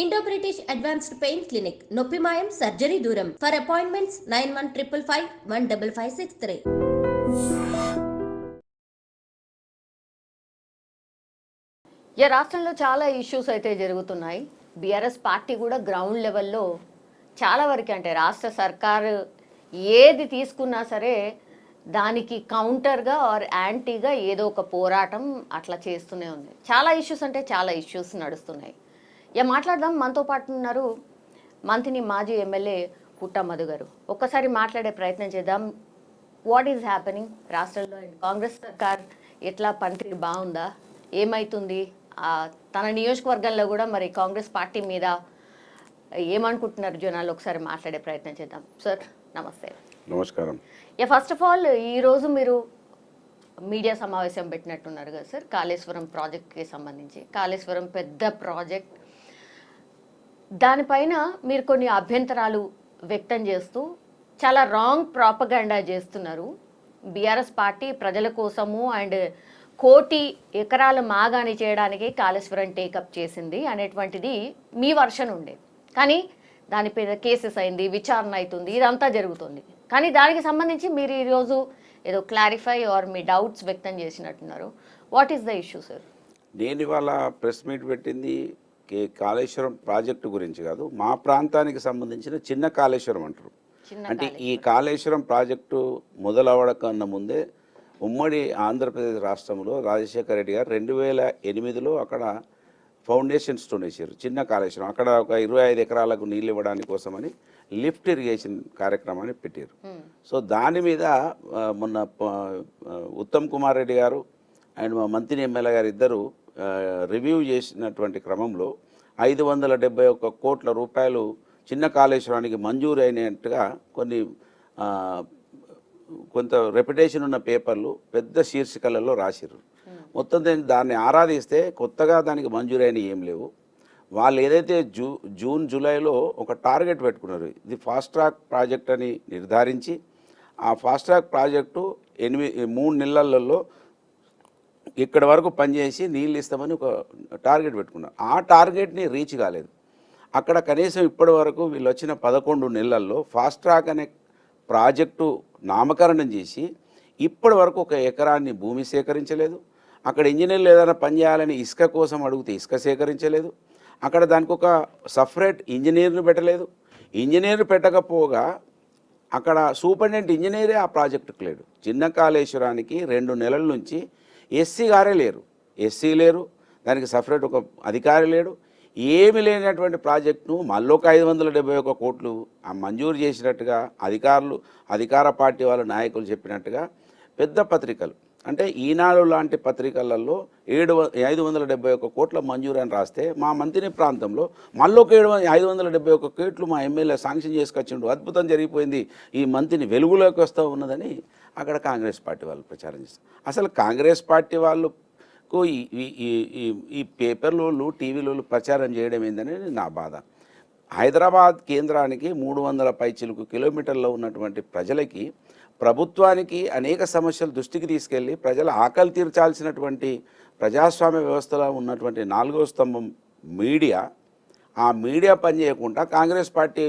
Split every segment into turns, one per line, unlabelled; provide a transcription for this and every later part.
Indo British advanced pain clinic నొప్పి మాయం surgery దూరం ఫర్ అపాయింట్మెంట్స్ 9155515563.
రాష్ట్రంలో చాలా ఇష్యూస్ అయితే జరుగుతున్నాయి. బీఆర్ఎస్ పార్టీ కూడా గ్రౌండ్ లెవెల్లో చాలా వరకు అంటే రాష్ట్ర సర్కారు ఏది తీసుకున్నా సరే దానికి కౌంటర్గా ఆర్ యాంటీగా ఏదో ఒక పోరాటం అట్లా చేస్తూనే ఉంది. చాలా ఇష్యూస్ అంటే చాలా ఇష్యూస్ నడుస్తున్నాయి. మాట్లాడదాం. మనతో పాటు ఉన్నారు మంత్రిని మాజీ ఎమ్మెల్యే పుట్ట మధు గారు. ఒక్కసారి మాట్లాడే ప్రయత్నం చేద్దాం. వాట్ ఈజ్ హ్యాపెనింగ్ రాష్ట్రంలో? కాంగ్రెస్ సర్కార్ ఎట్లా పనితీరు బాగుందా? ఏమవుతుంది? తన నియోజకవర్గంలో కూడా మరి కాంగ్రెస్ పార్టీ మీద ఏమనుకుంటున్నారు జనాలు? ఒకసారి మాట్లాడే ప్రయత్నం చేద్దాం. సార్ నమస్తే.
నమస్కారం.
ఫస్ట్ ఆఫ్ ఆల్ ఈరోజు మీరు మీడియా సమావేశం పెట్టినట్టున్నారు కదా సార్, కాళేశ్వరం ప్రాజెక్ట్కి సంబంధించి. కాళేశ్వరం పెద్ద ప్రాజెక్ట్, దానిపైన మీరు కొన్ని అభ్యంతరాలు వ్యక్తం చేస్తూ చాలా రాంగ్ ప్రాపగండా చేస్తున్నారు. బీఆర్ఎస్ పార్టీ ప్రజల కోసము అండ్ 1,00,00,000 ఎకరాల మాగాణి చేయడానికి కాళేశ్వరం టేకప్ చేసింది అనేటువంటిది మీ వర్షన్ ఉండే. కానీ దానిపైన కేసెస్ అయింది, విచారణ అవుతుంది, ఇదంతా జరుగుతుంది. కానీ దానికి సంబంధించి మీరు ఈరోజు ఏదో క్లారిఫై ఆర్ మీ డౌట్స్ వ్యక్తం చేసినట్టున్నారు. What is the issue sir?
నేను ఇవాళ ప్రెస్ మీట్ పెట్టింది కాళేశ్వరం ప్రాజెక్టు గురించి కాదు, మా ప్రాంతానికి సంబంధించిన చిన్న కాళేశ్వరం అంటారు. అంటే ఈ కాళేశ్వరం ప్రాజెక్టు మొదలవడకన్నా ముందే ఉమ్మడి ఆంధ్రప్రదేశ్ రాష్ట్రంలో రాజశేఖర రెడ్డి గారు 2008లో అక్కడ ఫౌండేషన్ స్టోన్ వేసారు చిన్న కాళేశ్వరం. అక్కడ ఒక 25 ఎకరాలకు నీళ్ళు ఇవ్వడానికి కోసమని లిఫ్ట్ ఇరిగేషన్ కార్యక్రమాన్ని పెట్టారు. సో దాని మీద మొన్న ఉత్తమ్ కుమార్ రెడ్డి గారు అండ్ మా మంత్రి ఎమ్మెల్యే గారు ఇద్దరు రివ్యూ చేసినటువంటి క్రమంలో 571 కోట్ల రూపాయలు చిన్న కాళేశ్వరానికి మంజూరు అయినట్టుగా కొంత రెప్యుటేషన్ ఉన్న పేపర్లు పెద్ద శీర్షికలలో రాసిర్రు. మొత్తం దాన్ని ఆరాధిస్తే కొత్తగా దానికి మంజూరైన ఏం లేవు. వాళ్ళు ఏదైతే జూన్ జూలైలో ఒక టార్గెట్ పెట్టుకున్నారు, ఇది ఫాస్ట్ ట్రాక్ ప్రాజెక్ట్ అని నిర్ధారించి ఆ ఫాస్ట్ ట్రాక్ ప్రాజెక్టు 3 నెలలలో ఇక్కడ వరకు పనిచేసి నీళ్ళు ఇస్తామని ఒక టార్గెట్ పెట్టుకున్నారు. ఆ టార్గెట్ని రీచ్ కాలేదు. అక్కడ కనీసం ఇప్పటి వరకు వీళ్ళు వచ్చిన 11 నెలల్లో ఫాస్ట్ ట్రాక్ అనే ప్రాజెక్టు నామకరణం చేసి ఇప్పటి వరకు ఒక ఎకరాన్ని భూమి సేకరించలేదు. అక్కడ ఇంజనీర్లు ఏదైనా పనిచేయాలని ఇసుక కోసం అడిగితే ఇసుక సేకరించలేదు. అక్కడ దానికి ఒక సపరేట్ ఇంజనీర్ను పెట్టలేదు. ఇంజనీర్ను పెట్టకపోగా అక్కడ సూపరింటెండెంట్ ఇంజనీరే ఆ ప్రాజెక్టుకు లేడు. చిన్న కాళేశ్వరానికి 2 నెలల నుంచి ఎస్సీ గారే లేరు, ఎస్సీ లేరు, దానికి సపరేట్ ఒక అధికారి లేడు. ఏమి లేనటువంటి ప్రాజెక్టును మళ్ళీ ఒక 571 కోట్లు మంజూరు చేసినట్టుగా అధికార పార్టీ వాళ్ళ నాయకులు చెప్పినట్టుగా పెద్ద పత్రికలు అంటే ఈనాడు లాంటి పత్రికలలో 571 కోట్ల మంజూరు అని రాస్తే మా మంత్రి ప్రాంతంలో మళ్ళీ ఒక 571 కోట్లు మా ఎమ్మెల్యే శాంక్షన్ చేసుకొచ్చిండు, అద్భుతం జరిగిపోయింది, ఈ మంత్రిని వెలుగులోకి వస్తూ ఉన్నదని అక్కడ కాంగ్రెస్ పార్టీ వాళ్ళు ప్రచారం చేస్తారు. అసలు కాంగ్రెస్ పార్టీ వాళ్ళు ఈ పేపర్లు టీవీలో ప్రచారం చేయడం ఏందని నా బాధ. హైదరాబాద్ కేంద్రానికి 300 పైచిలుకు కిలోమీటర్లో ఉన్నటువంటి ప్రజలకి ప్రభుత్వానికి అనేక సమస్యలు దృష్టికి తీసుకెళ్ళి ప్రజల ఆకలి తీర్చాల్సినటువంటి ప్రజాస్వామ్య వ్యవస్థలో ఉన్నటువంటి 4వ స్తంభం మీడియా, ఆ మీడియా పనిచేయకుండా కాంగ్రెస్ పార్టీ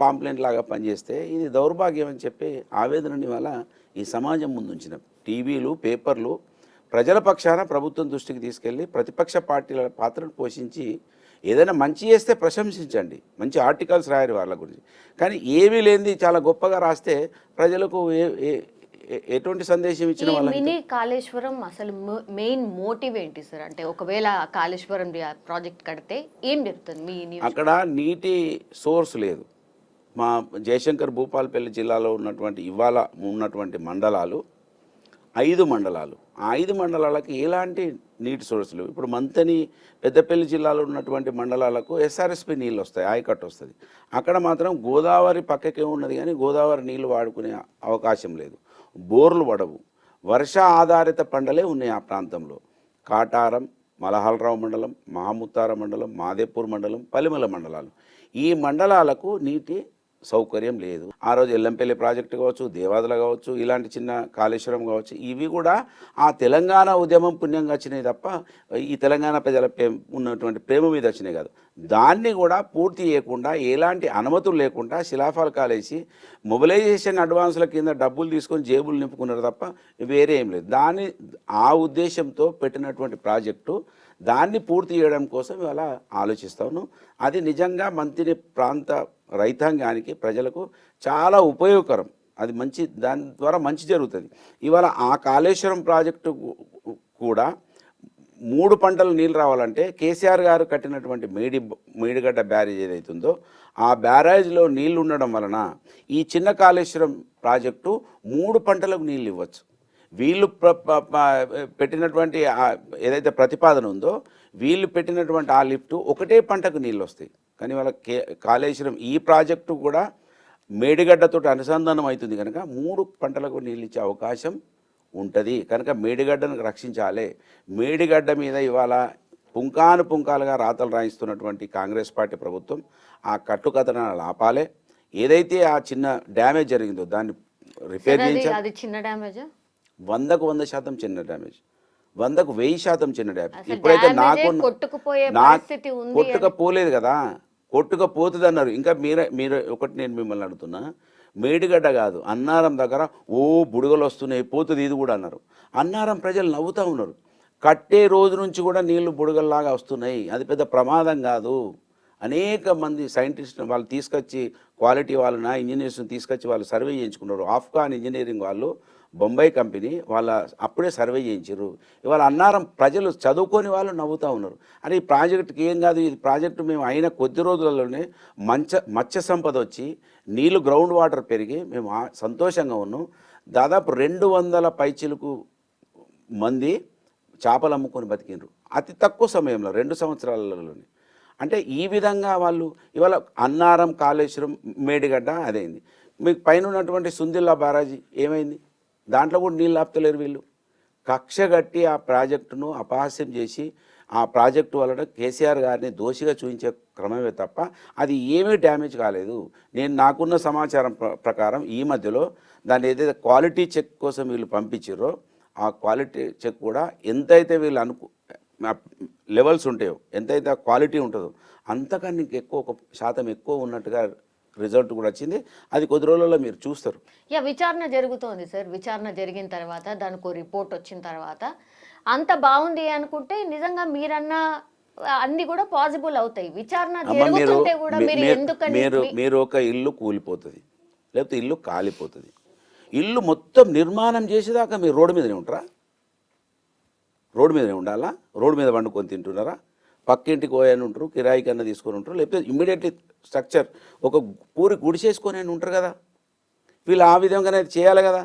పాంప్లెంట్ లాగా పనిచేస్తే ఇది దౌర్భాగ్యం అని చెప్పి ఆవేదనని వల్ల ఈ సమాజం ముందుంచిన టీవీలు పేపర్లు ప్రజల పక్షాన ప్రభుత్వం దృష్టికి తీసుకెళ్ళి ప్రతిపక్ష పార్టీల పాత్రను పోషించి ఏదైనా మంచి చేస్తే ప్రశంసించండి, మంచి ఆర్టికల్స్ రాయరు వాళ్ళ గురించి. కానీ ఏమీ లేనిది చాలా గొప్పగా రాస్తే ప్రజలకు ఎటువంటి సందేశం ఇచ్చిన వాళ్ళు?
మినీ కాళేశ్వరం అసలు మెయిన్ మోటివ్ ఏంటి సార్? అంటే ఒకవేళ కాళేశ్వరం ప్రాజెక్ట్ కడితే ఏం జరుగుతుంది?
అక్కడ నీటి సోర్స్ లేదు. మా జయశంకర్ భూపాలపల్లి జిల్లాలో ఉన్నటువంటి మండలాలు 5 మండలాలు. ఆ 5 మండలాలకు ఎలాంటి నీటి సోర్సులు. ఇప్పుడు మంతని పెద్దపల్లి జిల్లాలో ఉన్నటువంటి మండలాలకు ఎస్ఆర్ఎస్పి నీళ్ళు వస్తాయి, ఆయకట్టు వస్తుంది. అక్కడ మాత్రం గోదావరి పక్కకే ఉన్నది కానీ గోదావరి నీళ్లు వాడుకునే అవకాశం లేదు, బోర్లు పడవు. వర్ష ఆధారిత పంటలే ఉన్నాయి ఆ ప్రాంతంలో. కాటారం, మలహాలరావు మండలం, మహముత్తార మండలం, మాదేపూర్ మండలం, పలిమల మండలాలు. ఈ మండలాలకు నీటి సౌకర్యం లేదు. ఆ రోజు ఎల్లంపల్లి ప్రాజెక్టు కావచ్చు, దేవాదుల కావచ్చు, ఇలాంటి చిన్న కాళేశ్వరం కావచ్చు, ఇవి కూడా ఆ తెలంగాణ ఉద్యమం పుణ్యంగా వచ్చినాయి తప్ప ఈ తెలంగాణ ప్రజల ఉన్నటువంటి ప్రేమ మీద వచ్చినాయి కాదు. దాన్ని కూడా పూర్తి చేయకుండా ఎలాంటి అనుమతులు లేకుండా శిలాఫలకాలేసి మొబిలైజేషన్ అడ్వాన్సుల కింద డబ్బులు తీసుకొని జేబులు నింపుకున్నారు తప్ప వేరే ఏం లేదు. ఆ ఉద్దేశంతో పెట్టినటువంటి ప్రాజెక్టు దాన్ని పూర్తి చేయడం కోసం ఇవాళ ఆలోచిస్తాను. అది నిజంగా మంత్రి ప్రాంత రైతాంగానికి ప్రజలకు చాలా ఉపయోగకరం. అది మంచి, దాని ద్వారా మంచి జరుగుతుంది. ఇవాళ ఆ కాళేశ్వరం ప్రాజెక్టు కూడా 3 పంటలు నీళ్ళు రావాలంటే కేసీఆర్ గారు కట్టినటువంటి మేడిగడ్డ బ్యారేజ్ ఏదైతుందో ఆ బ్యారేజ్లో నీళ్లు ఉండడం వలన ఈ చిన్న కాళేశ్వరం ప్రాజెక్టు 3 పంటలకు నీళ్ళు ఇవ్వచ్చు. వీళ్ళు పెట్టినటువంటి ఏదైతే ప్రతిపాదన ఉందో వీళ్ళు పెట్టినటువంటి ఆ లిఫ్ట్ ఒకటే పంటకు నీళ్ళు వస్తాయి. కానీ వాళ్ళ కాళేశ్వరం ఈ ప్రాజెక్టు కూడా మేడిగడ్డతో అనుసంధానం అవుతుంది కనుక 3 పంటలకు నీళ్ళు ఇచ్చే అవకాశం ఉంటుంది. కనుక మేడిగడ్డను రక్షించాలి. మేడిగడ్డ మీద ఇవాళ పుంకాలుగా రాతలు రాయిస్తున్నటువంటి కాంగ్రెస్ పార్టీ ప్రభుత్వం ఆ కట్టుకథనాలు ఆపాలి. ఏదైతే ఆ చిన్న డ్యామేజ్ జరిగిందో దాన్ని రిపేర్ చేయించాలి.
అది చిన్న డ్యామేజ్,
100కు 100% చిన్న డ్యామేజ్, 100కు 1000% చిన్న డ్యామేజ్. ఇప్పుడైతే కొట్టుకపోలేదు కదా, కొట్టుకపోతుంది అన్నారు. ఇంకా మీరు ఒకటి నేను మిమ్మల్ని అడుగుతున్నా, మేడిగడ్డ కాదు అన్నారం దగ్గర బుడగలు వస్తున్నాయి పోతుంది ఇది కూడా అన్నారు. అన్నారం ప్రజలు నవ్వుతూ ఉన్నారు. కట్టే రోజు నుంచి కూడా నీళ్లు బుడగల్లాగా వస్తున్నాయి, అది పెద్ద ప్రమాదం కాదు. అనేక మంది సైంటిస్టులు వాళ్ళు తీసుకొచ్చి క్వాలిటీ వాళ్ళని ఇంజనీర్స్ని తీసుకొచ్చి వాళ్ళు సర్వే చేయించుకున్నారు. ఆఫ్ఘాన్ ఇంజనీరింగ్ వాళ్ళు బొంబాయి కంపెనీ వాళ్ళ అప్పుడే సర్వే చేయించారు. ఇవాళ అన్నారం ప్రజలు చదువుకొని వాళ్ళు నవ్వుతూ ఉన్నారు. అని ఈ ప్రాజెక్టుకి ఏం కాదు, ఈ ప్రాజెక్టు మేము అయిన కొద్ది రోజులలోనే మత్స్య సంపద వచ్చి నీళ్లు గ్రౌండ్ వాటర్ పెరిగి మేము సంతోషంగా ఉన్నాం. దాదాపు 200 పైచిలకు మంది చేపలు అమ్ముకొని బతికినారు అతి తక్కువ సమయంలో 2 సంవత్సరాలలోనే. అంటే ఈ విధంగా వాళ్ళు ఇవాళ అన్నారం, కాళేశ్వరం, మేడిగడ్డ అదైంది. మీకు పైన ఉన్నటువంటి సుందిల్లా బ్యారేజీ ఏమైంది? దాంట్లో కూడా నీళ్ళు ఆపుతలేరు వీళ్ళు. కక్ష కట్టి ఆ ప్రాజెక్టును అపహాస్యం చేసి ఆ ప్రాజెక్టు వలన కేసీఆర్ గారిని దోషిగా చూపించే క్రమమే తప్ప అది ఏమీ డ్యామేజ్ కాలేదు. నాకున్న సమాచారం ప్రకారం ఈ మధ్యలో దాన్ని ఏదైతే క్వాలిటీ చెక్ కోసం వీళ్ళు పంపించారో ఆ క్వాలిటీ చెక్ కూడా ఎంతైతే వీళ్ళు లెవెల్స్ ఉంటాయో, ఎంతైతే క్వాలిటీ ఉంటుందో అంతకన్నా ఇంకెక్కువ 1% ఎక్కువ ఉన్నట్టుగా రిజల్ట్ కూడా వచ్చింది. అది కొద్ది రోజుల్లో మీరు చూస్తారు.
విచారణ జరుగుతోంది సార్. విచారణ జరిగిన తర్వాత దానికి రిపోర్ట్ వచ్చిన తర్వాత అంత బాగుంది అనుకుంటే నిజంగా మీరన్న అన్ని కూడా పాసిబుల్ అవుతాయి. విచారణ జరుగుతుంటే కూడా
మీరు ఒక ఇల్లు కూలిపోతుంది, లేకపోతే ఇల్లు కాలిపోతుంది. ఇల్లు మొత్తం నిర్మాణం చేసేదాకా మీరు రోడ్డు మీదనే ఉంటారా? రోడ్డు మీదనే ఉండాలా? రోడ్డు మీద వండుకొని తింటున్నారా? పక్కింటికి పోయని ఉంటారు, కిరాయి కన్నా తీసుకొని ఉంటారు, లేకపోతే ఇమ్మీడియట్లీ స్ట్రక్చర్ ఒక పూరి గుడిసేసుకొని అని ఉంటారు కదా. వీళ్ళు ఆ విధంగానే చేయాలి కదా.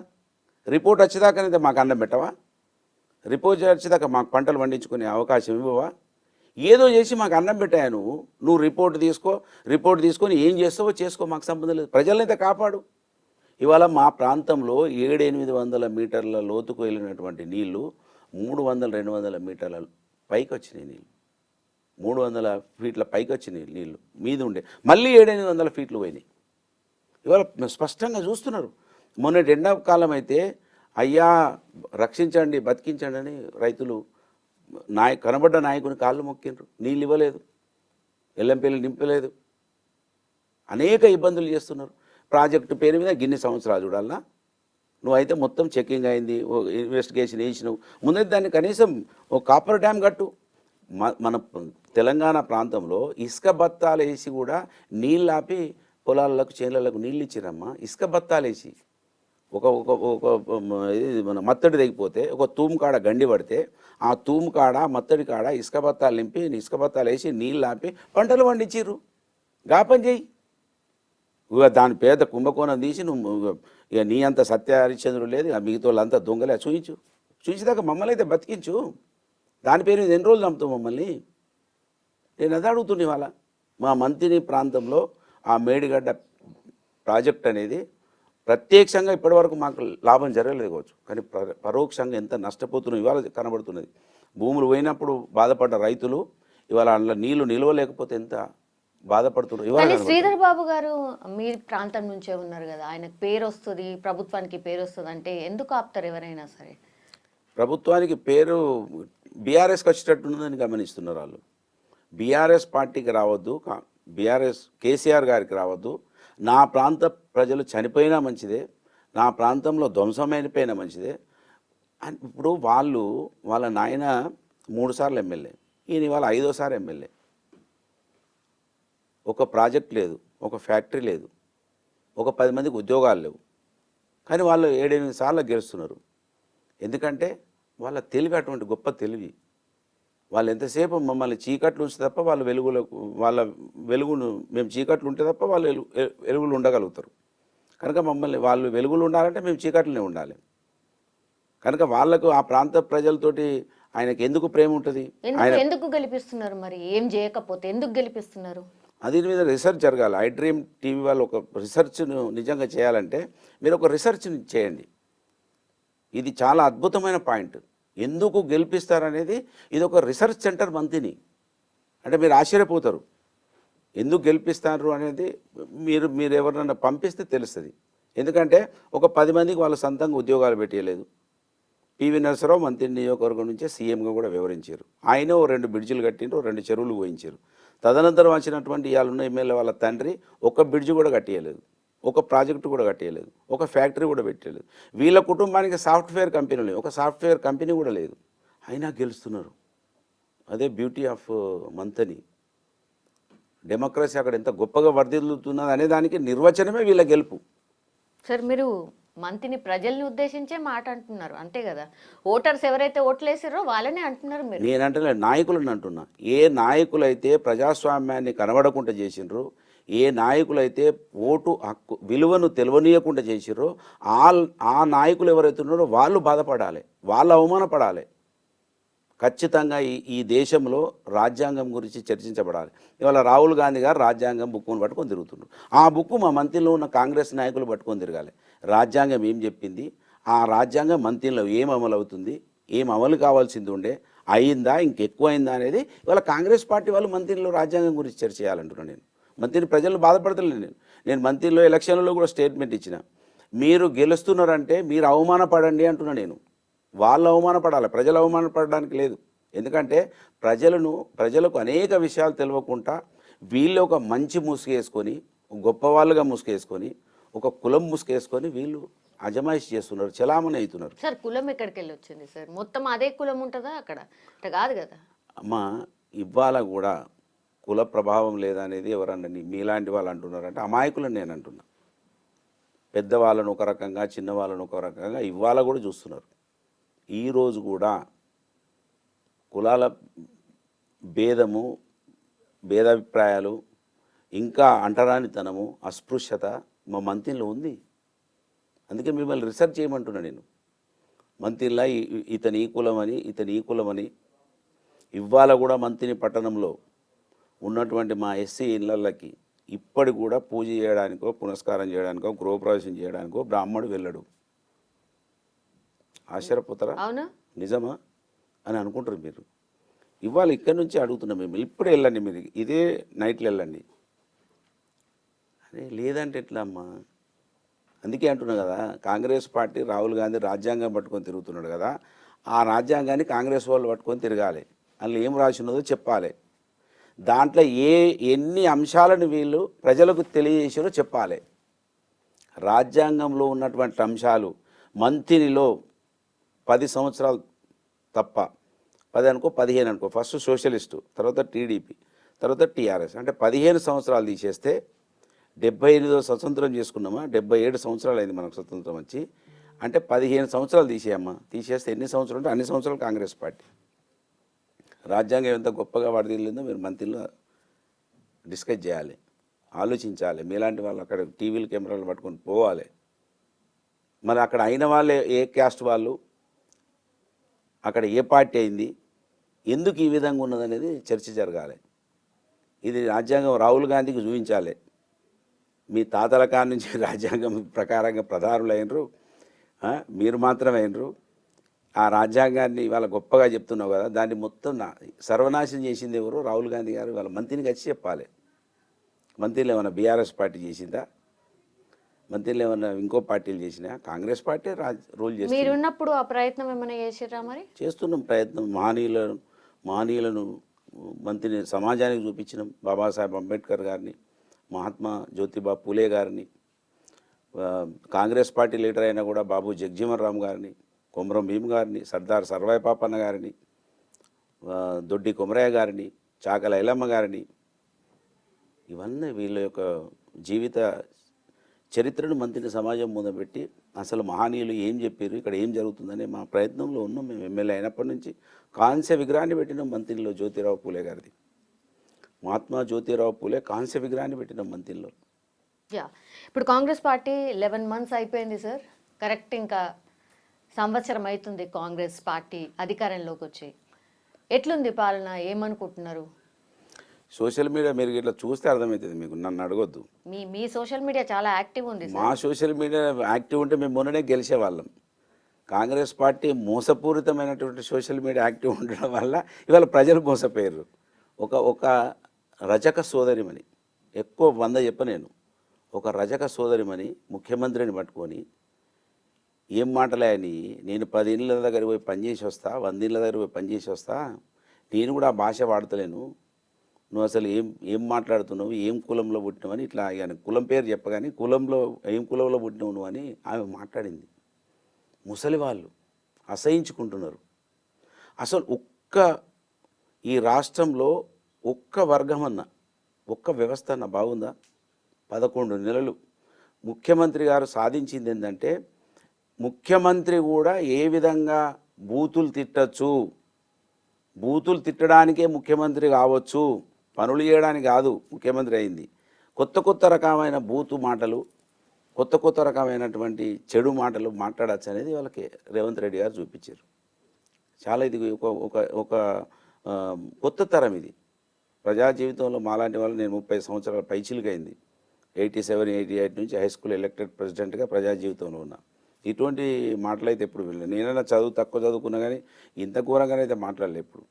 రిపోర్ట్ వచ్చేదాకానైతే మాకు అన్నం పెట్టవా? రిపోర్ట్ వచ్చేదాకా మాకు పంటలు పండించుకునే అవకాశం ఇవ్వవా? ఏదో చేసి మాకు అన్నం పెట్టాయా నువ్వు రిపోర్ట్ తీసుకొని ఏం చేస్తావో చేసుకో, మాకు సంబంధం లేదు. ప్రజలనైతే కాపాడు. ఇవాళ మా ప్రాంతంలో 700-800 మీటర్ల లోతుకు వెళ్ళినటువంటి నీళ్లు 300-200 మీటర్ల పైకి వచ్చినాయి. నీళ్ళు 300 ఫీట్ల పైకి వచ్చినాయి. నీళ్ళు మీద ఉండే మళ్ళీ 700-800 ఫీట్లు పోయినాయి. ఇవాళ స్పష్టంగా చూస్తున్నారు. మొన్నటి ఎండాకాలం అయితే అయ్యా రక్షించండి, బతికించండి అని రైతులు కనబడ్డ నాయకుని కాళ్ళు మొక్కిండ్రు. నీళ్ళు ఇవ్వలేదు, ఎల్లంపల్లి నింపలేదు, అనేక ఇబ్బందులు చేస్తున్నారు. ప్రాజెక్టు పేరు మీద గిన్ని సంవత్సరాలు చూడాలన్నా? నువ్వైతే మొత్తం చెకింగ్ అయింది, ఇన్వెస్టిగేషన్ వేసినావు. ముందే దాన్ని కనీసం ఒక కాపర్ డ్యామ్ కట్టు. మన తెలంగాణ ప్రాంతంలో ఇసుక బత్తాలు వేసి కూడా నీళ్ళు ఆపి పొలాలకు చేనులకు నీళ్ళు ఇచ్చిరమ్మా. ఇసుక బత్తాలు వేసి ఒక మన మత్తడి తెగిపోతే ఒక తూము కాడ గండి పడితే ఆ తూము కాడ మత్తడి కాడ ఇసుక బత్తాలు నింపి ఇసుక బత్తాలు వేసి నీళ్ళు ఆపి పంటలు పండించిర్రు. గా పని చేయి. దాని పేద కుంభకోణం తీసి నువ్వు ఇక నీ అంత సత్య హరిశ్చంద్రుడు లేదు, మిగతా వాళ్ళంతా దొంగలే. చూయించుదాకా మమ్మల్ని అయితే బతికించు. దాని పేరు మీద ఎన్ని రోజులు నమ్ముతావు మమ్మల్ని? నేను అది అడుగుతున్నా. ఇవాళ మా మంత్రి ప్రాంతంలో ఆ మేడిగడ్డ ప్రాజెక్ట్ అనేది ప్రత్యక్షంగా ఇప్పటివరకు మాకు లాభం జరగలేదు కావచ్చు, కానీ పరోక్షంగా ఎంత నష్టపోతున్నాం ఇవాళ కనబడుతున్నది. భూములు పోయినప్పుడు బాధపడ్డ రైతులు ఇవాళ అందులో నీళ్లు నిలవలేకపోతే ఎంత బాధపడుతున్నారు.
కానీ
ఇవాళ
శ్రీధర్ బాబు గారు మీ ప్రాంతం నుంచే ఉన్నారు కదా, ఆయనకు పేరు వస్తుంది, ప్రభుత్వానికి పేరు వస్తుంది అంటే ఎందుకు ఆపుతారు ఎవరైనా సరే?
ప్రభుత్వానికి పేరు బీఆర్ఎస్కి వచ్చేటట్టున్నదని గమనిస్తున్నారు వాళ్ళు. బీఆర్ఎస్ పార్టీకి రావద్దు, బీఆర్ఎస్ కేసీఆర్ గారికి రావద్దు, నా ప్రాంత ప్రజలు చనిపోయినా మంచిదే, నా ప్రాంతంలో ధ్వంసమైపోయినా మంచిదే అని. ఇప్పుడు వాళ్ళ నాయన 3 సార్లు ఎమ్మెల్యే, ఈయన ఇవాళ 5వ ఎమ్మెల్యే. ఒక ప్రాజెక్ట్ లేదు, ఒక ఫ్యాక్టరీ లేదు, ఒక 10 మందికి ఉద్యోగాలు లేవు, కానీ వాళ్ళు 7-8 సార్లు గెలుస్తున్నారు. ఎందుకంటే వాళ్ళ తెలివి అటువంటి గొప్ప తెలివి. వాళ్ళు ఎంతసేపు మమ్మల్ని చీకట్లు ఉంచి తప్ప వాళ్ళ వెలుగును మేము చీకట్లు ఉంటే తప్ప వాళ్ళు వెలుగులు ఉండగలుగుతారు. కనుక వాళ్ళు వెలుగులు ఉండాలంటే మేము చీకట్లనే ఉండాలి. కనుక వాళ్ళకు ఆ ప్రాంత ప్రజలతోటి ఆయనకి ఎందుకు ప్రేమ ఉంటుంది?
ఎందుకు గెలిపిస్తున్నారు మరి? ఏం చేయకపోతే ఎందుకు గెలిపిస్తున్నారు?
దీని మీద రీసెర్చ్ జరగాలి. ఐ డ్రీమ్ టీవీ వాళ్ళు ఒక రీసెర్చ్ను నిజంగా చేయాలంటే మీరు ఒక రీసెర్చ్ని చేయండి. ఇది చాలా అద్భుతమైన పాయింట్. ఎందుకు గెలిపిస్తారనేది ఇది ఒక రీసెర్చ్ సెంటర్ మంత్రిని అంటే మీరు ఆశ్చర్యపోతారు. ఎందుకు గెలిపిస్తారు అనేది మీరు ఎవరినైనా పంపిస్తే తెలుస్తుంది. ఎందుకంటే ఒక 10 మందికి వాళ్ళ సొంతంగా ఉద్యోగాలు పెట్టలేదు. పివి నరసరావు మంత్రి నియోజకవర్గం నుంచే సీఎంగా కూడా వివరించారు. ఆయన 2 బ్రిడ్జిలు కట్టిండ్రు, 2 చెరువులు పోయించారు. తదనంతరం వచ్చినటువంటి ఇవాళ ఎమ్మెల్యే వాళ్ళ తండ్రి ఒక బ్రిడ్జి కూడా కట్టియలేదు, ఒక ప్రాజెక్టు కూడా కట్టియలేదు, ఒక ఫ్యాక్టరీ కూడా పెట్టలేదు. వీళ్ళ కుటుంబానికి సాఫ్ట్వేర్ కంపెనీ లేదు, ఒక సాఫ్ట్వేర్ కంపెనీ కూడా లేదు, అయినా గెలుస్తున్నారు. అదే బ్యూటీ ఆఫ్ మంతని. డెమోక్రసీ అక్కడ ఎంత గొప్పగా వర్ధిల్లుతున్నది అనే దానికి నిర్వచనమే వీళ్ళ గెలుపు.
సార్ మీరు మంత్రిని ప్రజల్ని ఉద్దేశించే మాట అంటున్నారు అంతే కదా? ఓటర్స్ ఎవరైతే ఓట్లేసారో వాళ్ళనే అంటున్నారు మీరు.
నేనంటే నాయకులను అంటున్నా. ఏ నాయకులైతే ప్రజాస్వామ్యాన్ని కనబడకుండా చేసిండ్రు, ఏ నాయకులైతే ఓటు హక్కు విలువను తెలియనీయకుండా చేసిర్రో ఆ నాయకులు ఎవరైతే ఉన్నారో వాళ్ళు బాధపడాలి, వాళ్ళు అవమానపడాలి. ఖచ్చితంగా ఈ దేశంలో రాజ్యాంగం గురించి చర్చించబడాలి. ఇవాళ రాహుల్ గాంధీ గారు రాజ్యాంగం బుక్కును పట్టుకొని తిరుగుతున్నారు. ఆ బుక్కు మా మంత్రిలో ఉన్న కాంగ్రెస్ నాయకులు పట్టుకొని తిరగాలి. రాజ్యాంగం ఏం చెప్పింది, ఆ రాజ్యాంగం మంత్రిలో ఏం అమలు అవుతుంది, ఏం అమలు కావాల్సింది ఉండే, అయిందా ఇంకెక్కువ అయిందా అనేది ఇవాళ కాంగ్రెస్ పార్టీ వాళ్ళు మంత్రిలో రాజ్యాంగం గురించి చర్చ చేయాలంటున్నాను. నేను ప్రజలు బాధపడతలేదు. నేను మంత్రిలో ఎలక్షన్లలో కూడా స్టేట్మెంట్ ఇచ్చిన, మీరు గెలుస్తున్నారంటే మీరు అవమానపడండి అంటున్నా. నేను వాళ్ళు అవమానపడాలి, ప్రజలు అవమానపడడానికి లేదు. ఎందుకంటే ప్రజలకు అనేక విషయాలు తెలియకుండా వీళ్ళు ఒక మంచి ముసుగేసుకొని, గొప్పవాళ్ళుగా ముసుగేసుకొని, ఒక కులం ముసుగేసుకొని వీళ్ళు అజమాయిషి చేస్తున్నారు, చలామణి అవుతున్నారు.
సార్ కులం ఎక్కడికి వెళ్ళి వచ్చింది సార్? మొత్తం అదే కులం ఉంటుందా అక్కడ? అంటే కాదు కదా
అమ్మా. ఇవాళ కూడా కుల ప్రభావం లేదనేది ఎవరన్నా మీలాంటి వాళ్ళు అంటున్నారంటే అమాయకులను నేను అంటున్నా. పెద్దవాళ్ళను ఒక రకంగా, చిన్నవాళ్ళను ఒక రకంగా ఇవాళ కూడా చూస్తున్నారు. ఈరోజు కూడా కులాల భేదాభిప్రాయాలు, ఇంకా అంటరానితనము, అస్పృశ్యత మా మంత్రిలో ఉంది. అందుకే మిమ్మల్ని రీసెర్చ్ చేయమంటున్నా నేను. మంత్రిలా ఇతని ఈ కులమని, ఇతని ఈ కులమని. ఇవాళ కూడా మంత్రిని పట్టణంలో ఉన్నటువంటి మా ఎస్సీ ఇళ్ళకి ఇప్పటి కూడా పూజ చేయడానికో, పునస్కారం చేయడానికో, గృహప్రవేశం చేయడానికో బ్రాహ్మడు వెళ్ళడు. ఆశ్చర్యపోతారా?
అవునా?
నిజమా అని అనుకుంటారు మీరు. ఇవాళ ఇక్కడి నుంచి అడుగుతున్నాం మేము, ఇప్పుడే వెళ్ళండి, మీరు ఇదే నైట్లో వెళ్ళండి. అరే లేదంటే ఎట్లా అమ్మా? అందుకే అంటున్నా కదా, కాంగ్రెస్ పార్టీ రాహుల్ గాంధీ రాజ్యాంగం పట్టుకొని తిరుగుతున్నాడు కదా, ఆ రాజ్యాంగాన్ని కాంగ్రెస్ వాళ్ళు పట్టుకొని తిరగాలి. అందులో ఏం రాసి ఉన్నదో చెప్పాలి. దాంట్లో ఎన్ని అంశాలను వీళ్ళు ప్రజలకు తెలియజేసారో చెప్పాలి. రాజ్యాంగంలో ఉన్నటువంటి అంశాలు మంత్రిలో 10 సంవత్సరాలు తప్ప, 10 అనుకో, 15 అనుకో, ఫస్ట్ సోషలిస్టు, తర్వాత టీడీపీ, తర్వాత టీఆర్ఎస్, అంటే 15 సంవత్సరాలు తీసేస్తే 78వ స్వతంత్రం చేసుకున్నామా, 77 సంవత్సరాలు అయింది మనకు స్వతంత్రం వచ్చి. అంటే 15 సంవత్సరాలు తీసేయమ్మా. తీసేస్తే ఎన్ని సంవత్సరాలు అంటే అన్ని సంవత్సరాలు కాంగ్రెస్ పార్టీ. రాజ్యాంగం ఎంత గొప్పగా వాడిదిల్లిందో మీరు మంత్రిలో డిస్కస్ చేయాలి, ఆలోచించాలి. మీలాంటి వాళ్ళు అక్కడ టీవీలు కెమెరాలు పట్టుకొని పోవాలి. మరి అక్కడ అయిన వాళ్ళే ఏ క్యాస్ట్ వాళ్ళు, అక్కడ ఏ పార్టీ అయింది, ఎందుకు ఈ విధంగా ఉన్నదనేది చర్చ జరగాలి. ఇది రాజ్యాంగం రాహుల్ గాంధీకి చూపించాలి. మీ తాతల కాడి నుంచి రాజ్యాంగం ప్రకారంగా ప్రధానులు అయినరు, మీరు మాత్రం అయినరు. ఆ రాజ్యాంగాన్ని ఇవాళ గొప్పగా చెప్తున్నావు కదా, దాన్ని మొత్తం సర్వనాశనం చేసింది ఎవరు? రాహుల్ గాంధీ గారు. వాళ్ళ మంత్రిని వచ్చి చెప్పాలి. మంత్రిలు ఏమైనా బీఆర్ఎస్ పార్టీ చేసిందా? మంత్రిలు ఏమైనా ఇంకో పార్టీలు చేసినా? కాంగ్రెస్ పార్టీ రూల్ చేస్తుంది.
మీరున్నప్పుడు ఆ ప్రయత్నం ఏమైనా చేసిర్రా మరి?
చేస్తున్నాం ప్రయత్నం. మహనీయులను మంత్రిని సమాజానికి చూపించినాం. బాబాసాహెబ్ అంబేద్కర్ గారిని, మహాత్మా జ్యోతిబా పూలే గారిని, కాంగ్రెస్ పార్టీ లీడర్ అయినా కూడా బాబు జగజీవన్ రామ్ గారిని, కొమరం భీమ్ గారిని, సర్దార్ సర్వాయి పాపన్న గారిని, దొడ్డి కొమరయ్య గారిని, చాకల ఐలమ్మ గారిని, ఇవన్నీ వీళ్ళ యొక్క జీవిత చరిత్రను మంత్రిని సమాజం ముందు పెట్టి అసలు మహనీయులు ఏం చెప్పారు, ఇక్కడ ఏం జరుగుతుందనే మా ప్రయత్నంలో ఉన్నాం. మేము ఎమ్మెల్యే అయినప్పటి నుంచి కాంస్య విగ్రహాన్ని పెట్టినాం మంత్రిలో జ్యోతిరావు పూలే గారిది. మహాత్మా జ్యోతిరావు పూలే కాంస్య విగ్రహాన్ని పెట్టినాం మంత్రిలో.
యా, ఇప్పుడు కాంగ్రెస్ పార్టీ 11 months అయిపోయింది సార్. కరెక్ట్, ఇంకా సంవత్సరం అవుతుంది కాంగ్రెస్ పార్టీ అధికారంలోకి వచ్చి. ఎట్లుంది పాలన? ఏమనుకుంటున్నారు?
సోషల్ మీడియా మీరు ఇట్లా చూస్తే అర్థమవుతుంది మీకు, నన్ను అడగొద్దు.
మీ సోషల్ మీడియా చాలా యాక్టివ్ ఉంది సార్.
మా సోషల్ మీడియా యాక్టివ్ ఉంటే మేము మొన్ననే గెలిచేవాళ్ళం. కాంగ్రెస్ పార్టీ మోసపూరితమైనటువంటి సోషల్ మీడియా యాక్టివ్ ఉండడం వల్ల ఇవాళ ప్రజలు మోసపోయారు. ఒక రజక సోదరిమని, ఎక్కువ 100 చెప్పనేను, ఒక రజక సోదరిమని ముఖ్యమంత్రిని పట్టుకొని ఏం మాటలే అని, నేను 10 ఇళ్ళ దగ్గర పోయి పనిచేసి వస్తా, 100 ఇళ్ళ దగ్గర పోయి పనిచేసి వస్తా, నేను కూడా ఆ భాష వాడతలేను, నువ్వు అసలు ఏం మాట్లాడుతున్నావు, ఏం కులంలో పుట్టినావు అని ఇట్లా ఆయన కులం పేరు చెప్పగానే ఏం కులంలో పుట్టినావు నువ్వు అని ఆమె మాట్లాడింది. ముసలి వాళ్ళు అసహించుకుంటున్నారు. అసలు ఈ రాష్ట్రంలో ఒక్క వర్గం అన్న, ఒక్క వ్యవస్థ అన్న బాగుందా? 11 నెలలు ముఖ్యమంత్రి గారు సాధించింది ఏంటంటే, ముఖ్యమంత్రి కూడా ఏ విధంగా బూతులు తిట్టచ్చు, బూతులు తిట్టడానికే ముఖ్యమంత్రి కావచ్చు, పనులు చేయడానికి కాదు ముఖ్యమంత్రి అయింది. కొత్త రకమైన బూతు మాటలు, కొత్త రకమైనటువంటి చెడు మాటలు మాట్లాడచ్చు అనేది వాళ్ళకి రేవంత్ రెడ్డి గారు చూపించారు. చాలా ఇది ఒక కొత్త తరం. ఇది ప్రజా జీవితంలో మాలాంటి వాళ్ళు, నేను 30 సంవత్సరాల పైచిలుకైంది, 87, 88 నుంచి హై స్కూల్ ఎలక్టెడ్ ప్రెసిడెంట్గా ప్రజా జీవితంలో ఉన్నా. ఇటువంటి మాటలు అయితే ఎప్పుడు వెళ్ళలేదు. నేనైనా తక్కువ చదువుకున్నా కానీ ఇంత ఘోరంగానే అయితే మాట్లాడలేదు ఎప్పుడు.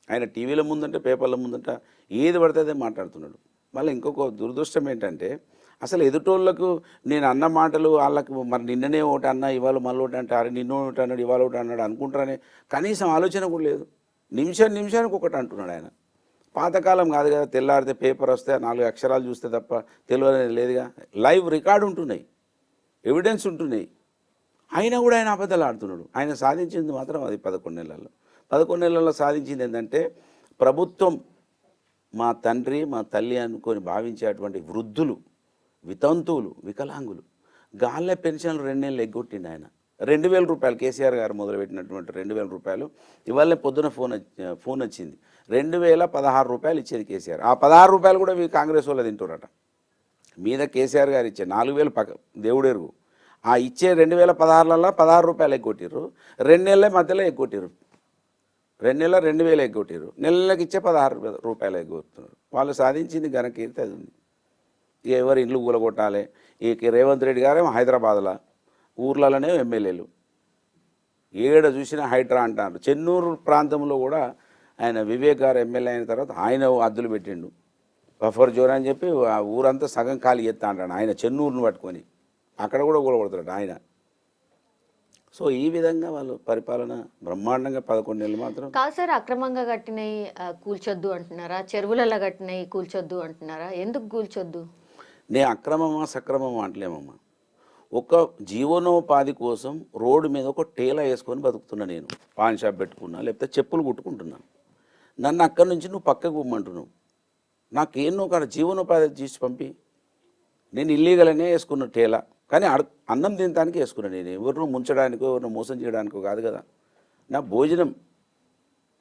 ఆయన టీవీల ముందంటే, పేపర్ల ముందంట ఏది పడితే అదే మాట్లాడుతున్నాడు. మళ్ళీ ఇంకొక దురదృష్టం ఏంటంటే, అసలు ఎదుటోళ్ళకు నేను అన్న మాటలు వాళ్ళకు మరి నిన్ననే ఒకటి అన్నా, ఇవాళ మళ్ళీ ఒకటి అంటే, అరే నిన్న ఒకటి అన్నాడు ఇవాళ ఒకటి అన్నాడు అనుకుంటారనే కనీసం ఆలోచన కూడా లేదు. నిమిషానికి ఒకటి అంటున్నాడు ఆయన. పాతకాలం కాదు కదా, తెల్లారితే పేపర్ వస్తే 4 అక్షరాలు చూస్తే తప్ప తెలియలేదు లేదుగా. లైవ్ రికార్డు ఉంటున్నాయి, ఎవిడెన్స్ ఉంటున్నాయి. అయినా కూడా ఆయన అబద్ధాలు ఆడుతున్నాడు. ఆయన సాధించింది మాత్రం అది 11 నెలల్లో సాధించింది ఏంటంటే, ప్రభుత్వం మా తండ్రి మా తల్లి అనుకొని భావించేటువంటి వృద్ధులు, వితంతువులు, వికలాంగులు గాళ్ళే పెన్షన్లు 2 నెలలు ఎగ్గొట్టిండు ఆయన. 2000 రూపాయలు కేసీఆర్ గారు మొదలుపెట్టినటువంటి 2000 రూపాయలు ఇవాళ పొద్దున ఫోన్ వచ్చింది, 2016 రూపాయలు ఇచ్చేది కేసీఆర్. ఆ 16 రూపాయలు కూడా కాంగ్రెస్ వాళ్ళు తింటారట. మీద కేసీఆర్ గారు ఇచ్చే 4000 దేవుడెరుగు. ఆ ఇచ్చే 2016లలో 16 రూపాయలు ఎగ్గొట్టిర్రు, 2 నెలల మధ్యలో ఎగ్గొట్టిర్రు. 2 నెలల 2000 ఎగ్గొట్టిర్రు, నెలకి ఇచ్చే 16 రూపాయలు ఎగ్గొడుతున్నారు. వాళ్ళు సాధించింది ఘనకీర్తి అది ఉంది. ఇక ఎవరు ఇండ్లు కూలగొట్టాలి. ఈ రేవంత్ రెడ్డి గారేమో హైదరాబాద్లో ఊర్లలోనే ఎమ్మెల్యేలు, ఏడ చూసినా హైడ్రా అంటారు. చెన్నూరు ప్రాంతంలో కూడా ఆయన వివేక్ గారు ఎమ్మెల్యే అయిన తర్వాత ఆయన అద్దులు పెట్టిండు, బఫర్ జోన్ అని చెప్పి ఆ ఊరంతా సగం ఖాళీ చేస్తా అంటాడు ఆయన, చెన్నూరును పట్టుకొని అక్కడ కూడా కూలగొడతాడు ఆయన. సో ఈ విధంగా వాళ్ళు పరిపాలన బ్రహ్మాండంగా 11 నెలలు మాత్రం
కాదు సార్. అక్రమంగా కట్టినవి కూల్చొద్దు అంటున్నారా? చెరువులలో కట్టినవి కూల్చొద్దు అంటున్నారా? ఎందుకు కూల్చొద్దు?
నేను అక్రమమా సక్రమమా అంటలేమమ్మా. ఒక జీవనోపాధి కోసం రోడ్డు మీద ఒక టేలా వేసుకొని బతుకుతున్నా నేను. పాన్ షాప్ పెట్టుకున్నా, లేకపోతే చెప్పులు కుట్టుకుంటున్నాను. నన్ను అక్కడి నుంచి నువ్వు పక్కకు పోమ్మంటున్నావు. నాకేం ఒక జీవనోపాధి చేసి పంపి. నేను ఇల్లీగల్గానే వేసుకున్న టేలా, కానీ అన్నం తినడానికి వేసుకున్నాను. నేను ఎవరినో ముంచడానికో ఎవరినో మోసం చేయడానికో కాదు కదా. నా భోజనం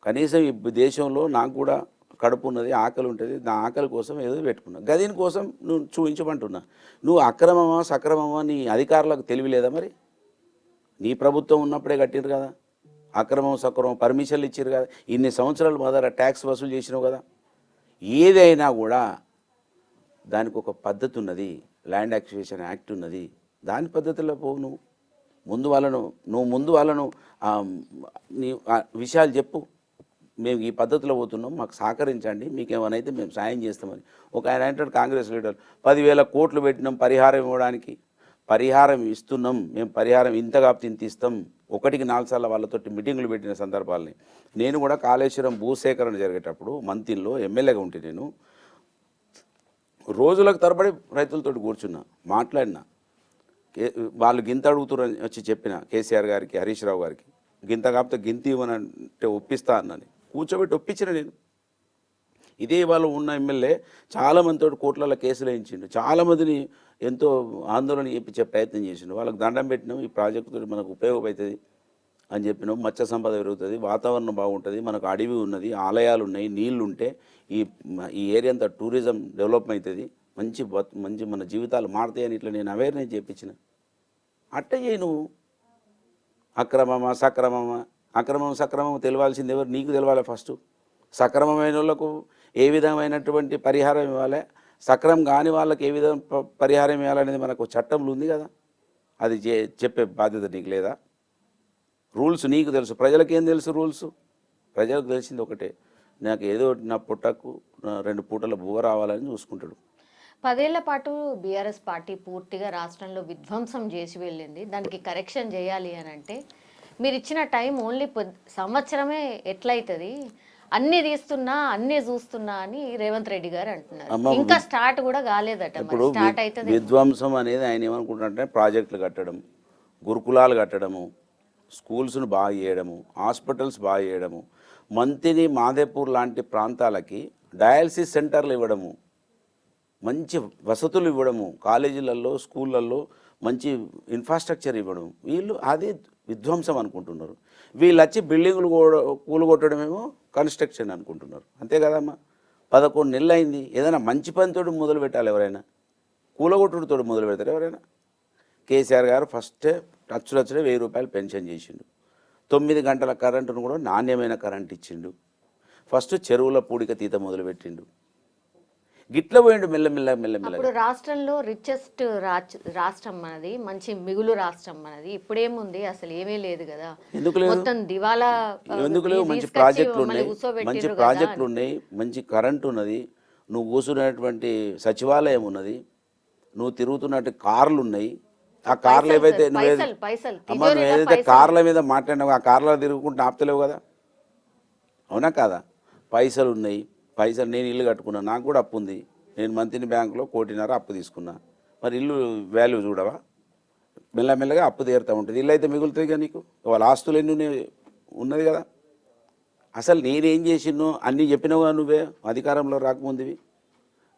కనీసం ఈ దేశంలో నాకు కూడా కడుపు ఉన్నది, ఆకలి ఉంటుంది, నా ఆకలి కోసం ఏదో పెట్టుకున్నా. గదిని కోసం నువ్వు చూపించమంటున్నా. నువ్వు అక్రమమా సక్రమమా నీ అధికారులకు తెలియలేదా? మరి నీ ప్రభుత్వం ఉన్నప్పుడే కట్టిరు కదా, అక్రమం సక్రమం పర్మిషన్లు ఇచ్చారు కదా, ఇన్ని సంవత్సరాలు మొదట ట్యాక్స్ వసూలు చేసినావు కదా. ఏదైనా కూడా దానికి ఒక పద్ధతి ఉన్నది, ల్యాండ్ అక్విజిషన్ యాక్ట్ ఉన్నది, దాని పద్ధతిలో పోవు. నువ్వు ముందు వాళ్ళను నీ విషయాలు చెప్పు. మేము ఈ పద్ధతిలో పోతున్నాం, మాకు సహకరించండి, మీకు ఏమైనా అయితే మేము సాయం చేస్తామని. ఒక ఆయన అంటాడు కాంగ్రెస్ లీడర్ 10,000 కోట్లు పెట్టినాం పరిహారం ఇవ్వడానికి. పరిహారం ఇస్తున్నాం మేము, పరిహారం ఇంత కాకపోతే ఇంత ఇస్తాం. 1కి 4 సార్లు వాళ్ళతోటి మీటింగులు పెట్టిన సందర్భాలని. నేను కూడా కాళేశ్వరం భూసేకరణ జరిగేటప్పుడు మంతిలో ఎమ్మెల్యేగా ఉంటే నేను రోజులకు తరబడి రైతులతో కూర్చున్నా, మాట్లాడినా. వాళ్ళు గింత అడుగుతారని వచ్చి చెప్పిన కేసీఆర్ గారికి, హరీష్ రావు గారికి, గింత కాకపోతే గింత ఇవ్వనంటే ఒప్పిస్తా అన్నని కూర్చోబెట్టి ఒప్పించిన నేను. ఇదే వాళ్ళు ఉన్న ఎమ్మెల్యే చాలామందితో కోట్లలో కేసులు వేయించిండు, చాలామందిని ఎంతో ఆందోళన చేయించే ప్రయత్నం చేసిండు. వాళ్ళకి దండం పెట్టినాం, ఈ ప్రాజెక్టుతో మనకు ఉపయోగపడుతుంది అని చెప్పినాం. మత్స్య సంపద పెరుగుతుంది, వాతావరణం బాగుంటుంది, మనకు అడవి ఉన్నది, ఆలయాలు ఉన్నాయి, నీళ్లు ఉంటే ఈ ఏరియా అంతా టూరిజం డెవలప్ అవుతుంది, మంచి మన జీవితాలు మారుతాయని ఇట్లా నేను అవేర్నెస్ చేయించిన. అట్టే చేయి నువ్వు. అక్రమమా సక్రమమా? అక్రమం సక్రమం తెలియాల్సింది ఎవరు? నీకు తెలవాలి ఫస్ట్. సక్రమమైన వాళ్ళకు ఏ విధమైనటువంటి పరిహారం ఇవ్వాలి, సక్రమం కాని వాళ్ళకి ఏ విధంగా పరిహారం ఇవ్వాలనేది మనకు చట్టంలో ఉంది కదా. అది చెప్పే బాధ్యత నీకు లేదా? రూల్స్ నీకు తెలుసు, ప్రజలకు ఏం తెలుసు రూల్స్? ప్రజలకు తెలిసింది ఒకటే, నాకు ఏదో నా పుట్టకు 2 పూటల బువ్వ రావాలని చూసుకుంటాడు.
10 ఏళ్ల పాటు బీఆర్ఎస్ పార్టీ పూర్తిగా రాష్ట్రంలో విధ్వంసం చేసి వెళ్ళింది. దానికి కరెక్షన్ చేయాలి అని అంటే మీరు ఇచ్చిన టైం ఓన్లీ సంవత్సరమే ఎట్లయితుంది, అన్ని తీస్తున్నా అన్ని చూస్తున్నా అని రేవంత్ రెడ్డి గారు అంటున్నారు. ఇంకా స్టార్ట్ కూడా కాలేదట.
ఇప్పుడు
స్టార్ట్ అవుతుంది.
విధ్వంసం అనేది ఆయన ఏమనుకుంటున్నారంటే ప్రాజెక్టులు కట్టడం, గురుకులాలు కట్టడము, స్కూల్స్ను బాగా చేయడము, హాస్పిటల్స్ బాగా చేయడము, మంతిని మాదేపూర్ లాంటి ప్రాంతాలకి డయాలసిస్ సెంటర్లు ఇవ్వడము, మంచి వసతులు ఇవ్వడము, కాలేజీలలో స్కూళ్ళల్లో మంచి ఇన్ఫ్రాస్ట్రక్చర్ ఇవ్వడం. వీళ్ళు అదే విధ్వంసం అనుకుంటున్నారు. వీళ్ళు వచ్చి బిల్డింగులు కూలగొట్టడమేమో కన్స్ట్రక్షన్ అనుకుంటున్నారు. అంతే కదమ్మా. 11 నెలలు అయింది. ఏదైనా మంచి పనితోటి మొదలు పెట్టాలి ఎవరైనా, కూలగొట్టుడితో మొదలు పెడతారు ఎవరైనా? కేసీఆర్ గారు ఫస్టే రచ్చుడే 1000 రూపాయలు పెన్షన్ చేసిండు. 9 గంటల కరెంటును కూడా నాణ్యమైన కరెంట్ ఇచ్చిండు. ఫస్ట్ చెరువుల పూడిక తీత మొదలుపెట్టిండు. గిట్ల పోయిండు మెల్లమెల్ల.
ఇప్పుడు రాష్ట్రంలో రిచెస్ట్ రాష్ట్రం మనది, మంచి మిగులు రాష్ట్రం మనది. ఇప్పుడేముంది, అసలు ఏమీ లేదు కదా.
ఎందుకు లేదు?
మొత్తం దివాలా.
ఎందుకు లేవు? మంచి ప్రాజెక్టులు ఉన్నాయి, మంచి ప్రాజెక్టులు ఉన్నాయి, మంచి కరెంటు ఉన్నది, నువ్వు కూర్చున్నటువంటి సచివాలయం ఉన్నది, నువ్వు తిరుగుతున్నట్టు కార్లు ఉన్నాయి. ఆ కార్లు ఏవైతే నువ్వు ఏదైతే కార్ల మీద మాట్లాడినావు, ఆ కార్లో తిరుగుకుంటూ ఆపుతలేవు కదా, అవునా కాదా? పైసలు ఉన్నాయి, పైసలు. నేను ఇల్లు కట్టుకున్నా, నాకు కూడా అప్పు ఉంది. నేను మంత్రి బ్యాంకులో 1.5 కోటి అప్పు తీసుకున్నా. మరి ఇల్లు వాల్యూ చూడవా? మెల్లమెల్లగా అప్పు తీరుతూ ఉంటుంది. ఇల్లు అయితే మిగులుతుంది కదా నీకు. వాళ్ళ ఆస్తులు ఎన్ని ఉన్నది కదా. అసలు నేనేం చేసినో అన్నీ చెప్పినావుగా నువ్వే అధికారంలో రాకముందువి.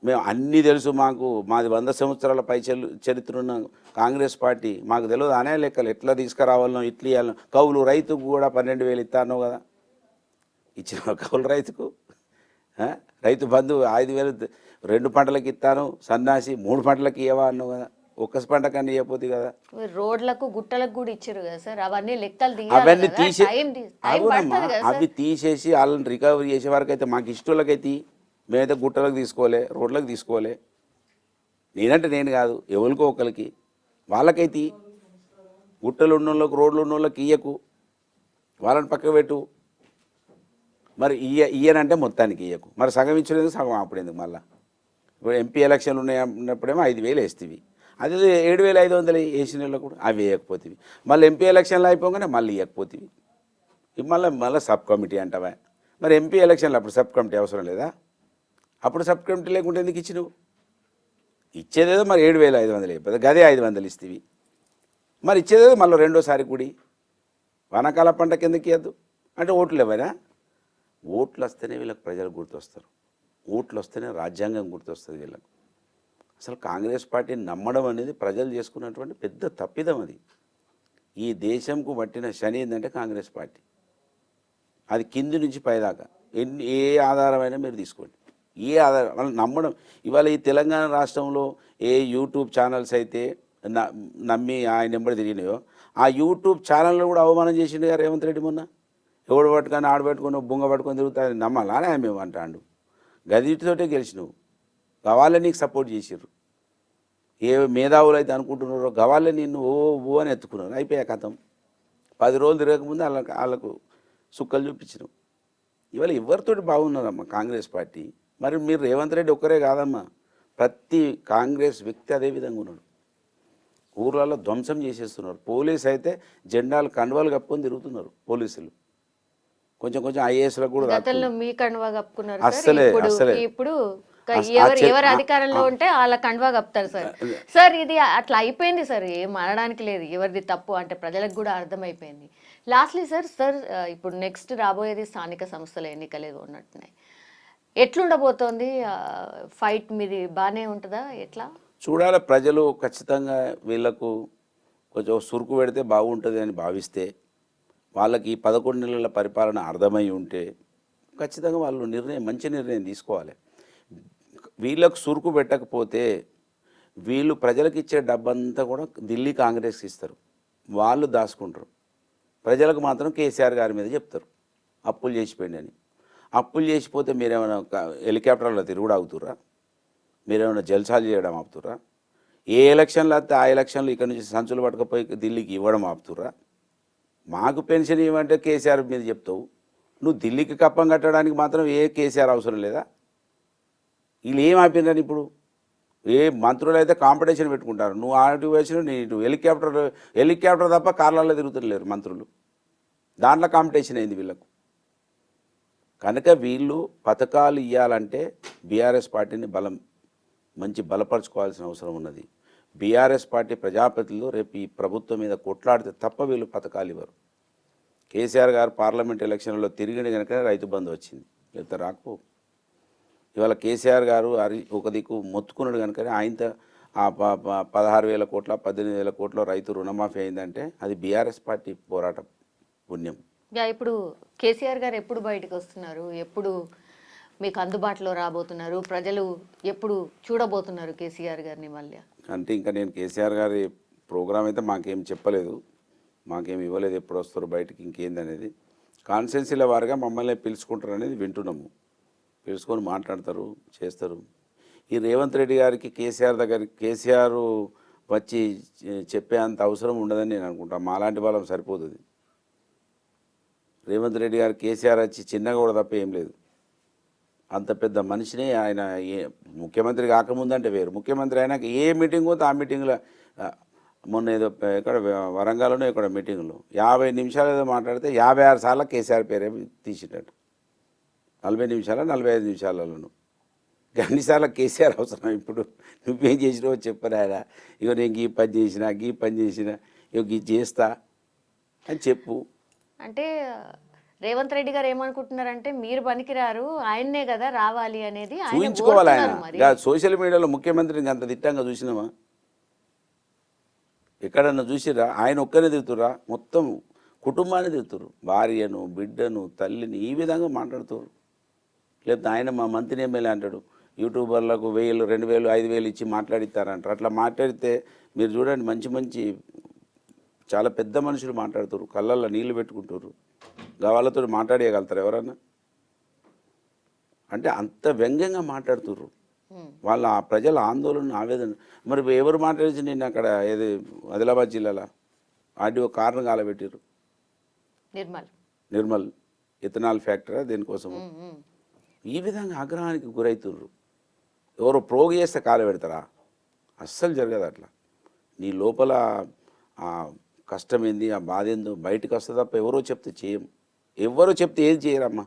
మేము అన్నీ తెలుసు, మాది 100 సంవత్సరాల పై చరిత్ర ఉన్న కాంగ్రెస్ పార్టీ, మాకు తెలియదు అనే లెక్కలు ఎట్లా తీసుకురావాలనో, ఇట్లా ఇవ్వాలనో. కౌలు రైతుకు కూడా 12,000 ఇస్తానో కదా, ఇచ్చిన కౌలు రైతుకు. రైతు బంధు 5,000 2 పంటలకు ఇస్తాను, సన్నాసి 3 పంటలకు ఇవ్వవా అన్నావు కదా. ఒక్క పంటకన్నా ఇవ్వకపోతే కదా.
రోడ్లకు గుట్టలకు కూడా ఇచ్చారు కదా సార్, అవన్నీ లెక్కలు
అవన్నీ అవి తీసేసి వాళ్ళని రికవరీ చేసే వరకు అయితే మాకు ఇష్టోళ్ళకైతే మేమైతే గుట్టలకు తీసుకోలే, రోడ్లకు తీసుకోలే. నేనంటే నేను కాదు, ఎవరికో ఒకరికి వాళ్ళకైతే గుట్టలు ఉన్నోళ్ళకి, రోడ్లు ఉన్నోళ్ళకి ఇయ్యకు, వాళ్ళని పక్క పెట్టు. మరి ఇయ్యనంటే మొత్తానికి ఇయ్యకు. మరి సగం ఇచ్చినది సగం అప్పుడు ఎందుకు? మళ్ళీ ఇప్పుడు ఎంపీ ఎలక్షన్లు ఉన్నప్పుడేమో 5,000 వేస్తేవి, అదే 7,500 వేసిన వాళ్ళు కూడా అవి వేయకపోతేవి. మళ్ళీ ఎంపీ ఎలక్షన్లు అయిపోగానే మళ్ళీ ఇవ్వకపోతేవి. మళ్ళీ సబ్ కమిటీ అంటావా? మరి ఎంపీ ఎలక్షన్లు అప్పుడు సబ్ కమిటీ అవసరం లేదా? అప్పుడు సబ్ కమిటీ లేకుంటే ఎందుకు ఇచ్చినావు? ఇచ్చేదేదో మరి 7,500 అయిపోతుంది, గదే 500 ఇస్తేవి. మరి ఇచ్చేదేదో మళ్ళీ రెండోసారి కూడి వానాకాల పంట కిందకి ఇవ్వద్దు అంటే ఓట్లు ఇవ్వనా? ఓట్లు వస్తేనే వీళ్ళకి ప్రజలు గుర్తొస్తారు, ఓట్లు వస్తేనే రాజ్యాంగం గుర్తొస్తుంది వీళ్ళకు. అసలు కాంగ్రెస్ పార్టీని నమ్మడం అనేది ప్రజలు చేసుకున్నటువంటి పెద్ద తప్పిదం. అది ఈ దేశంకు పట్టిన శని ఏంటంటే కాంగ్రెస్ పార్టీ. అది కింది నుంచి పైదాకా ఏ ఆధారమైనా మీరు తీసుకోండి, ఏ ఆధారం వాళ్ళు నమ్మడం. ఇవాళ ఈ తెలంగాణ రాష్ట్రంలో ఏ యూట్యూబ్ ఛానల్స్ అయితే నమ్మి ఆయన నెంబడి తిరిగినాయో, ఆ యూట్యూబ్ ఛానల్లో కూడా అవమానం చేసిండు గారు రేవంత్ రెడ్డి. మొన్న ఎవడు పట్టుకొని ఆడబెట్టుకొని బొంగ పట్టుకొని తిరుగుతారని నమ్మాలని మేము అంటాడు. గదిటితోటే గెలిచినావు, గవాళ్ళే నీకు సపోర్ట్ చేసిర్రు. ఏ మేధావులు అయితే అనుకుంటున్నారో గవాళ్ళే నిన్ను ఓ అని ఎత్తుకున్నారు. అయిపోయా కథం. 10 రోజులు తిరగకముందు వాళ్ళకు సుక్కలు చూపించినావు. ఇవాళ ఎవరితోటి బాగున్నారమ్మా కాంగ్రెస్ పార్టీ? మరి మీరు రేవంత్ రెడ్డి ఒక్కరే కాదమ్మా, ప్రతి కాంగ్రెస్ వ్యక్తి అదే విధంగా ఉన్నాడు. ఊర్లలో ధ్వంసం చేసేస్తున్నారు. పోలీసు అయితే జెండాలు కండువాలు కప్పుకొని తిరుగుతున్నారు పోలీసులు. కొంచెం కొంచెం ఐఏఎస్లకు కూడా
గతంలో మీ కండువా కప్పుకున్నారు సార్.
అస్సలే
ఇప్పుడు
అస్సలే
ఇప్పుడు ఎవరు అధికారంలో ఉంటే వాళ్ళ కండువా కప్పుతారు సార్. సార్ ఇది అట్లా అయిపోయింది సార్, ఏం అనడానికి లేదు ఎవరిది తప్పు అంటే ప్రజలకు కూడా అర్థమైపోయింది. లాస్ట్లీ సార్ ఇప్పుడు నెక్స్ట్ రాబోయేది స్థానిక సంస్థల ఎన్నికలే ఉన్నట్టున్నాయి. ఎట్లుండబోతోంది ఫైట్? మీది బాగానే ఉంటుందా? ఎట్లా
చూడాలి? ప్రజలు ఖచ్చితంగా వీళ్ళకు కొంచెం సురుకు పెడితే బాగుంటుంది అని భావిస్తే, వాళ్ళకి ఈ 11 నెలల పరిపాలన అర్థమై ఉంటే ఖచ్చితంగా వాళ్ళు మంచి నిర్ణయం తీసుకోవాలి. వీళ్ళకు సురుకు పెట్టకపోతే వీళ్ళు ప్రజలకు ఇచ్చే డబ్బంతా కూడా ఢిల్లీ కాంగ్రెస్కి ఇస్తారు, వాళ్ళు దాచుకుంటారు. ప్రజలకు మాత్రం కేసీఆర్ గారి మీద చెప్తారు అప్పులు చేసిపోయింది అని. అప్పులు చేసిపోతే మీరేమైనా హెలికాప్టర్లో తిరుగుడు ఆగుతురా? మీరేమైనా జల్సాలు చేయడం ఆపుతురా? ఏ ఎలక్షన్లు వస్తే ఆ ఎలక్షన్లు ఇక్కడ నుంచి సంచులు పట్టుకపోయి ఢిల్లీకి ఇవ్వడం ఆపుతురా? మాకు పెన్షన్ ఇవ్వమంటే కేసీఆర్ మీద చెప్తావు, నువ్వు ఢిల్లీకి కప్పం కట్టడానికి మాత్రం ఏ కేసీఆర్ అవసరం లేదా? వీళ్ళు ఏం ఆపినని ఇప్పుడు? ఏ మంత్రులు అయితే కాంపిటీషన్ పెట్టుకుంటారు, నువ్వు ఆటి వేసిన నీటు హెలికాప్టర్ తప్ప కార్లలో తిరుగుతలేరు మంత్రులు. దాంట్లో కాంపిటీషన్ అయింది వీళ్ళకు. కనుక వీళ్ళు పథకాలు ఇవ్వాలంటే బీఆర్ఎస్ పార్టీని మంచి బలపరచుకోవాల్సిన అవసరం ఉన్నది. బీఆర్ఎస్ పార్టీ ప్రజాప్రతినిధులు రేపు ఈ ప్రభుత్వం మీద కొట్లాడితే తప్ప వీళ్ళు పథకాలు ఇవ్వరు. కేసీఆర్ గారు పార్లమెంట్ ఎలక్షన్లో తిరిగిన కనుక రైతు బంధు వచ్చింది, లేకపోతే రాకపో. ఇవాళ కేసీఆర్ గారు ఒక దిక్కు మొత్తుకున్నాడు కనుక ఆయనతో ఆ 16,000 కోట్ల 18,000 కోట్ల రైతు రుణమాఫీ అయిందంటే అది బీఆర్ఎస్ పార్టీ పోరాటం పుణ్యం.
ఇప్పుడు కేసీఆర్ గారు ఎప్పుడు బయటకు వస్తున్నారు? ఎప్పుడు మీకు అందుబాటులో రాబోతున్నారు? ప్రజలు ఎప్పుడు చూడబోతున్నారు కేసీఆర్ గారిని మళ్ళీ?
అంటే ఇంకా నేను కేసీఆర్ గారి ప్రోగ్రామ్ అయితే మాకేం చెప్పలేదు, మాకేం ఇవ్వలేదు. ఎప్పుడు వస్తారు బయటికి ఇంకేందనేది కాన్స్టిట్యున్సీల వారిగా మమ్మల్ని పిలుచుకుంటారు అనేది వింటున్నాము. పిలుచుకొని మాట్లాడతారు, చేస్తారు. ఈ రేవంత్ రెడ్డి గారికి కేసీఆర్ వచ్చి చెప్పే అంత అవసరం ఉండదని నేను అనుకుంటా. మాలాంటి వాళ్ళం సరిపోతుంది. రేవంత్ రెడ్డి గారు కేసీఆర్ వచ్చి చిన్నగా కూడా తప్ప ఏం లేదు. అంత పెద్ద మనిషిని ఆయన ముఖ్యమంత్రి కాకముందంటే వేరు, ముఖ్యమంత్రి అయినాక ఏ మీటింగ్ పోతే ఆ మీటింగ్లో, మొన్న ఏదో ఇక్కడ వరంగల్లోనే ఇక్కడ మీటింగ్లో 50 నిమిషాలు ఏదో మాట్లాడితే 56 సార్లు కేసీఆర్ పేరే తీసినట్టు. 40 నిమిషాల 45 నిమిషాలలోను అన్నిసార్లు కేసీఆర్ అవసరం. ఇప్పుడు నువ్వేం చేసినావో చెప్పరా? ఇగో నేను గీ పని చేసిన ఇగో గీ చేస్తా అని చెప్పు.
అంటే రేవంత్ రెడ్డి గారు ఏమనుకుంటున్నారంటే మీరు పనికిరారు, ఆయన్నే కదా రావాలి అనేది
చూయించుకోవాలి. ఆయన సోషల్ మీడియాలో ముఖ్యమంత్రిని అంత దిట్టంగా చూసినామా? ఎక్కడన్నా చూసిరా? ఆయన ఒక్కనే తిరుగుతురా? మొత్తం కుటుంబాన్ని తిరుగుతారు, భార్యను, బిడ్డను, తల్లిని ఈ విధంగా మాట్లాడుతారు. లేకపోతే ఆయన మా మంత్రి ఎమ్మెల్యే అంటాడు, యూట్యూబర్లకు 1000, 2000, 5000 ఇచ్చి మాట్లాడిస్తారంటారు. అట్లా మాట్లాడితే మీరు చూడండి, మంచి చాలా పెద్ద మనుషులు మాట్లాడుతారు, కళ్ళల్లో నీళ్లు పెట్టుకుంటారు. వాళ్ళతో మాట్లాడేయగలుగుతారు ఎవరన్నా? అంటే అంత వ్యంగ్యంగా మాట్లాడుతుర్రు. వాళ్ళ ఆ ప్రజల ఆందోళన, ఆవేదన. మరి ఎవరు మాట్లాడించి నేను అక్కడ ఏది ఆదిలాబాద్ జిల్లాలో ఆర్డీఓ కారణం కాలబెట్టారు, నిర్మల్ ఇథనాల్ ఫ్యాక్టరీ దేనికోసం. ఈ విధంగా ఆగ్రహానికి గురవుతుర్రు. ఎవరో ప్రోగు చేస్తే కాలు పెడతారా? అస్సలు జరగదు అట్లా. నీ లోపల ఆ కష్టం ఏంది, ఆ బాధ ఏందో బయటకు వస్తే తప్ప ఎవరో చెప్తే చేయం. ఎవరో చెప్తే ఏది చేయరమ్మా.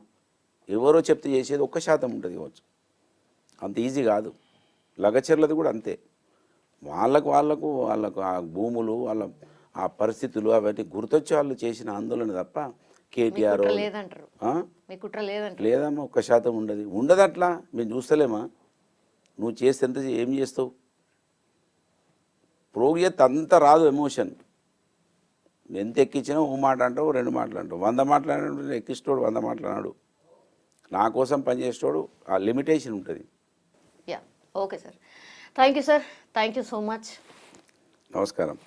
ఎవరో చెప్తే చేసేది 1% ఉంటుంది కావచ్చు, అంత ఈజీ కాదు. లగచర్లది కూడా అంతే. వాళ్ళకు ఆ భూములు, వాళ్ళ ఆ పరిస్థితులు అవన్నీ గుర్తొచ్చి వాళ్ళు చేసిన ఆందోళన తప్ప కేటీఆర్ లేదమ్మా. 1% ఉండదు అట్లా. మేము చూస్తలేమా? నువ్వు చేస్తే ఎంత ఏం చేస్తావు? ప్రోగ్ చేస్తే అంత రాదు ఎమోషన్. ఎంత ఎక్కించినా 1 మాట అంటావు, 2 మాటలు అంటావు. 100 మాట్లాడినప్పుడు ఎక్కిస్తాడు, 100 మాట్లాడాడు. నా కోసం పనిచేసేవాడు ఆ లిమిటేషన్ ఉంటుంది.
Okay sir, thank you sir, thank you so much.
నమస్కారం.